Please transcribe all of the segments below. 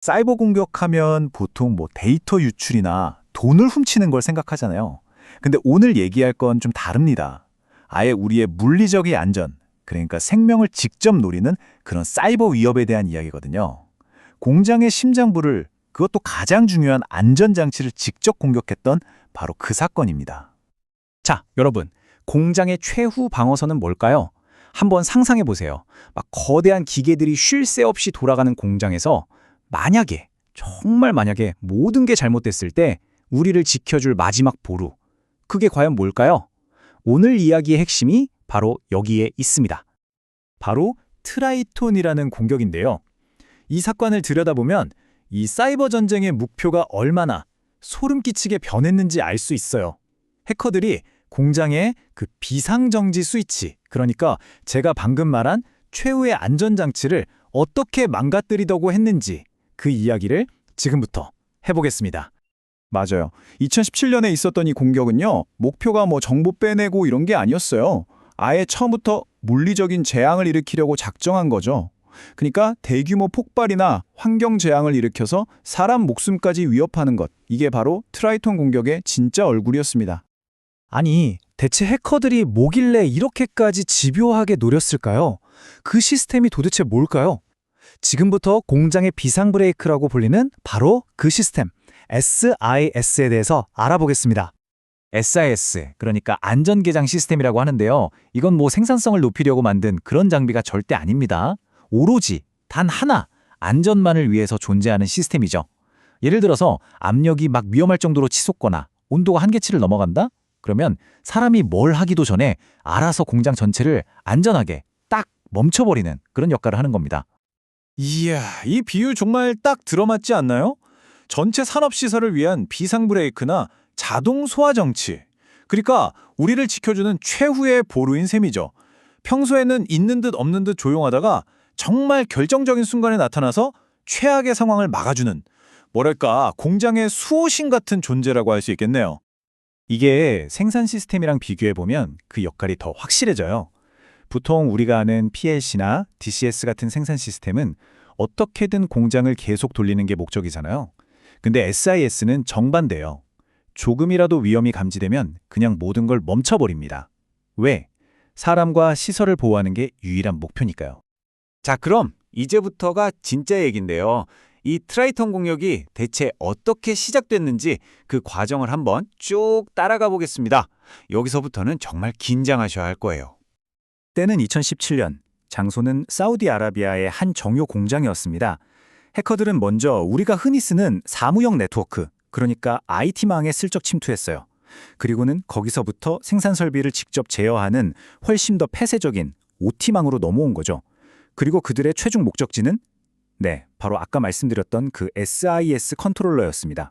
사이버 공격하면 보통 데이터 유출이나 돈을 훔치는 걸 생각하잖아요. 근데 오늘 얘기할 건 좀 다릅니다. 아예 우리의 물리적인 안전, 그러니까 생명을 직접 노리는 그런 사이버 위협에 대한 이야기거든요. 공장의 심장부를, 그것도 가장 중요한 안전장치를 직접 공격했던 바로 그 사건입니다. 자, 여러분, 공장의 최후 방어선은 뭘까요? 한번 상상해 보세요. 막 거대한 기계들이 쉴 새 없이 돌아가는 공장에서 만약에, 정말 만약에 모든 게 잘못됐을 때 우리를 지켜줄 마지막 보루. 그게 과연 뭘까요? 오늘 이야기의 핵심이 바로 여기에 있습니다. 바로 트라이톤이라는 공격인데요. 이 사건을 들여다보면 이 사이버 전쟁의 목표가 얼마나 소름 끼치게 변했는지 알 수 있어요. 해커들이 공장의 그 비상정지 스위치, 그러니까 제가 방금 말한 최후의 안전장치를 어떻게 망가뜨리려고 했는지 그 이야기를 지금부터 해보겠습니다. 맞아요. 2017년에 있었던 이 공격은요, 목표가 정보 빼내고 이런 게 아니었어요. 아예 처음부터 물리적인 재앙을 일으키려고 작정한 거죠. 그러니까 대규모 폭발이나 환경 재앙을 일으켜서 사람 목숨까지 위협하는 것, 이게 바로 트라이톤 공격의 진짜 얼굴이었습니다. 아니, 대체 해커들이 뭐길래 이렇게까지 집요하게 노렸을까요? 그 시스템이 도대체 뭘까요? 지금부터 공장의 비상 브레이크라고 불리는 바로 그 시스템, SIS에 대해서 알아보겠습니다. SIS, 그러니까 안전개장 시스템이라고 하는데요. 이건 생산성을 높이려고 만든 그런 장비가 절대 아닙니다. 오로지 단 하나, 안전만을 위해서 존재하는 시스템이죠. 예를 들어서 압력이 막 위험할 정도로 치솟거나 온도가 한계치를 넘어간다? 그러면 사람이 뭘 하기도 전에 알아서 공장 전체를 안전하게 딱 멈춰버리는 그런 역할을 하는 겁니다. 이야, 이 비유 정말 딱 들어맞지 않나요? 전체 산업시설을 위한 비상 브레이크나 자동 소화 정치. 그러니까 우리를 지켜주는 최후의 보루인 셈이죠. 평소에는 있는 듯 없는 듯 조용하다가 정말 결정적인 순간에 나타나서 최악의 상황을 막아주는, 뭐랄까, 공장의 수호신 같은 존재라고 할 수 있겠네요. 이게 생산 시스템이랑 비교해보면 그 역할이 더 확실해져요. 보통 우리가 아는 PLC나 DCS 같은 생산 시스템은 어떻게든 공장을 계속 돌리는 게 목적이잖아요. 근데 SIS는 정반대예요. 조금이라도 위험이 감지되면 그냥 모든 걸 멈춰버립니다. 왜? 사람과 시설을 보호하는 게 유일한 목표니까요. 자, 그럼 이제부터가 진짜 얘기인데요. 이 트라이톤 공격이 대체 어떻게 시작됐는지 그 과정을 한번 쭉 따라가 보겠습니다. 여기서부터는 정말 긴장하셔야 할 거예요. 때는 2017년, 장소는 사우디아라비아의 한 정유 공장이었습니다. 해커들은 먼저 우리가 흔히 쓰는 사무용 네트워크, 그러니까 IT망에 슬쩍 침투했어요. 그리고는 거기서부터 생산 설비를 직접 제어하는 훨씬 더 폐쇄적인 OT망으로 넘어온 거죠. 그리고 그들의 최종 목적지는 바로 아까 말씀드렸던 그 SIS 컨트롤러였습니다.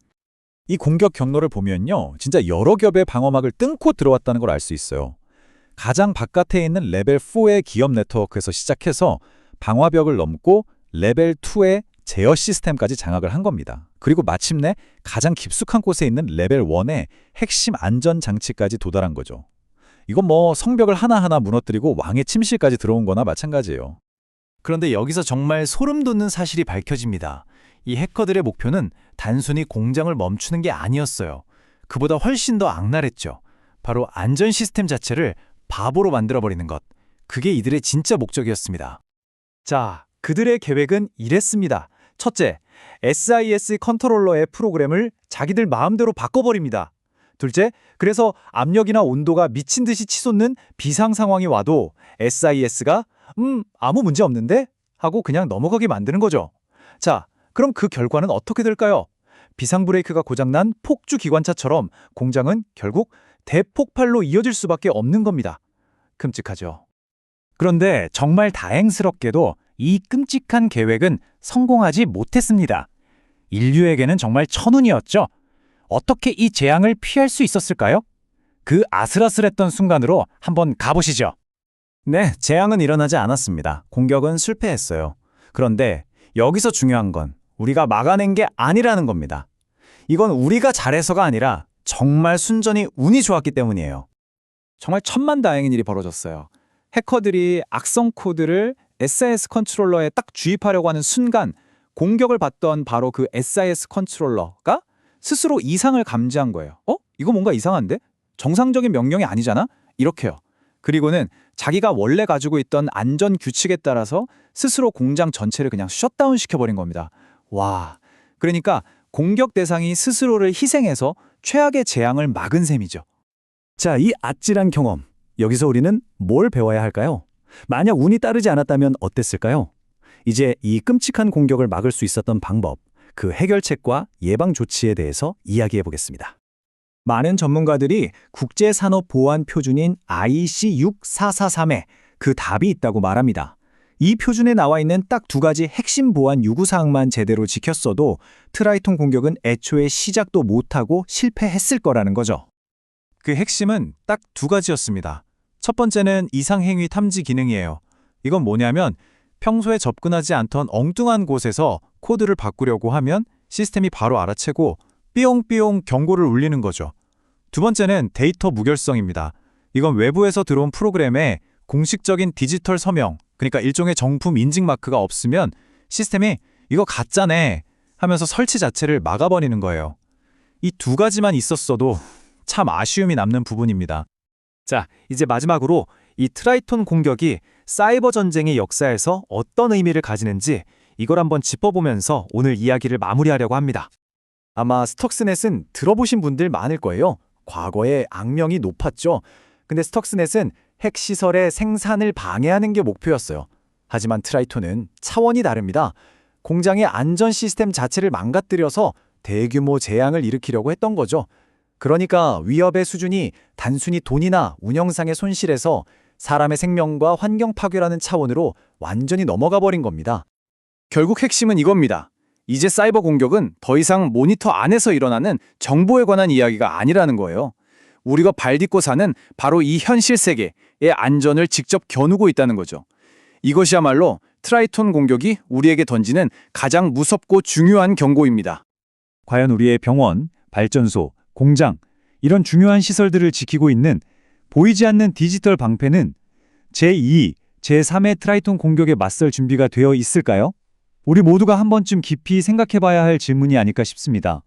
이 공격 경로를 보면요, 진짜 여러 겹의 방어막을 뚫고 들어왔다는 걸 알 수 있어요. 가장 바깥에 있는 레벨 4의 기업 네트워크에서 시작해서 방화벽을 넘고 레벨 2의 제어 시스템까지 장악을 한 겁니다. 그리고 마침내 가장 깊숙한 곳에 있는 레벨 1의 핵심 안전 장치까지 도달한 거죠. 이건 성벽을 하나하나 무너뜨리고 왕의 침실까지 들어온 거나 마찬가지예요. 그런데 여기서 정말 소름 돋는 사실이 밝혀집니다. 이 해커들의 목표는 단순히 공장을 멈추는 게 아니었어요. 그보다 훨씬 더 악랄했죠. 바로 안전 시스템 자체를 바보로 만들어버리는 것. 그게 이들의 진짜 목적이었습니다. 자, 그들의 계획은 이랬습니다. 첫째, SIS 컨트롤러의 프로그램을 자기들 마음대로 바꿔버립니다. 둘째, 그래서 압력이나 온도가 미친 듯이 치솟는 비상 상황이 와도 SIS가 아무 문제 없는데? 하고 그냥 넘어가게 만드는 거죠. 자, 그럼 그 결과는 어떻게 될까요? 비상 브레이크가 고장난 폭주 기관차처럼 공장은 결국 대폭발로 이어질 수밖에 없는 겁니다. 끔찍하죠. 그런데 정말 다행스럽게도 이 끔찍한 계획은 성공하지 못했습니다. 인류에게는 정말 천운이었죠. 어떻게 이 재앙을 피할 수 있었을까요? 그 아슬아슬했던 순간으로 한번 가보시죠. 네, 재앙은 일어나지 않았습니다. 공격은 실패했어요. 그런데 여기서 중요한 건 우리가 막아낸 게 아니라는 겁니다. 이건 우리가 잘해서가 아니라 정말 순전히 운이 좋았기 때문이에요. 정말 천만다행인 일이 벌어졌어요. 해커들이 악성 코드를 SIS 컨트롤러에 딱 주입하려고 하는 순간 공격을 받던 바로 그 SIS 컨트롤러가 스스로 이상을 감지한 거예요. 이거 뭔가 이상한데? 정상적인 명령이 아니잖아? 이렇게요. 그리고는 자기가 원래 가지고 있던 안전 규칙에 따라서 스스로 공장 전체를 그냥 셧다운 시켜버린 겁니다. 와, 그러니까 공격 대상이 스스로를 희생해서 최악의 재앙을 막은 셈이죠. 자, 이 아찔한 경험. 여기서 우리는 뭘 배워야 할까요? 만약 운이 따르지 않았다면 어땠을까요? 이제 이 끔찍한 공격을 막을 수 있었던 방법, 그 해결책과 예방 조치에 대해서 이야기해 보겠습니다. 많은 전문가들이 국제산업보안 표준인 IEC 6443에 그 답이 있다고 말합니다. 이 표준에 나와 있는 딱 두 가지 핵심 보안 요구사항만 제대로 지켰어도 트라이톤 공격은 애초에 시작도 못하고 실패했을 거라는 거죠. 그 핵심은 딱 두 가지였습니다. 첫 번째는 이상행위 탐지 기능이에요. 이건 뭐냐면 평소에 접근하지 않던 엉뚱한 곳에서 코드를 바꾸려고 하면 시스템이 바로 알아채고 삐용삐용 경고를 울리는 거죠. 두 번째는 데이터 무결성입니다. 이건 외부에서 들어온 프로그램에 공식적인 디지털 서명, 그러니까 일종의 정품 인증 마크가 없으면 시스템이 이거 가짜네 하면서 설치 자체를 막아버리는 거예요. 이 두 가지만 있었어도 참 아쉬움이 남는 부분입니다. 자, 이제 마지막으로 이 트라이톤 공격이 사이버 전쟁의 역사에서 어떤 의미를 가지는지 이걸 한번 짚어보면서 오늘 이야기를 마무리하려고 합니다. 아마 스톡스넷은 들어보신 분들 많을 거예요. 과거에 악명이 높았죠. 근데 스톡스넷은 핵시설의 생산을 방해하는 게 목표였어요. 하지만 트라이톤은 차원이 다릅니다. 공장의 안전 시스템 자체를 망가뜨려서 대규모 재앙을 일으키려고 했던 거죠. 그러니까 위협의 수준이 단순히 돈이나 운영상의 손실에서 사람의 생명과 환경 파괴라는 차원으로 완전히 넘어가 버린 겁니다. 결국 핵심은 이겁니다. 이제 사이버 공격은 더 이상 모니터 안에서 일어나는 정보에 관한 이야기가 아니라는 거예요. 우리가 발 딛고 사는 바로 이 현실 세계의 안전을 직접 겨누고 있다는 거죠. 이것이야말로 트라이톤 공격이 우리에게 던지는 가장 무섭고 중요한 경고입니다. 과연 우리의 병원, 발전소, 공장, 이런 중요한 시설들을 지키고 있는 보이지 않는 디지털 방패는 제2, 제3의 트라이톤 공격에 맞설 준비가 되어 있을까요? 우리 모두가 한 번쯤 깊이 생각해 봐야 할 질문이 아닐까 싶습니다.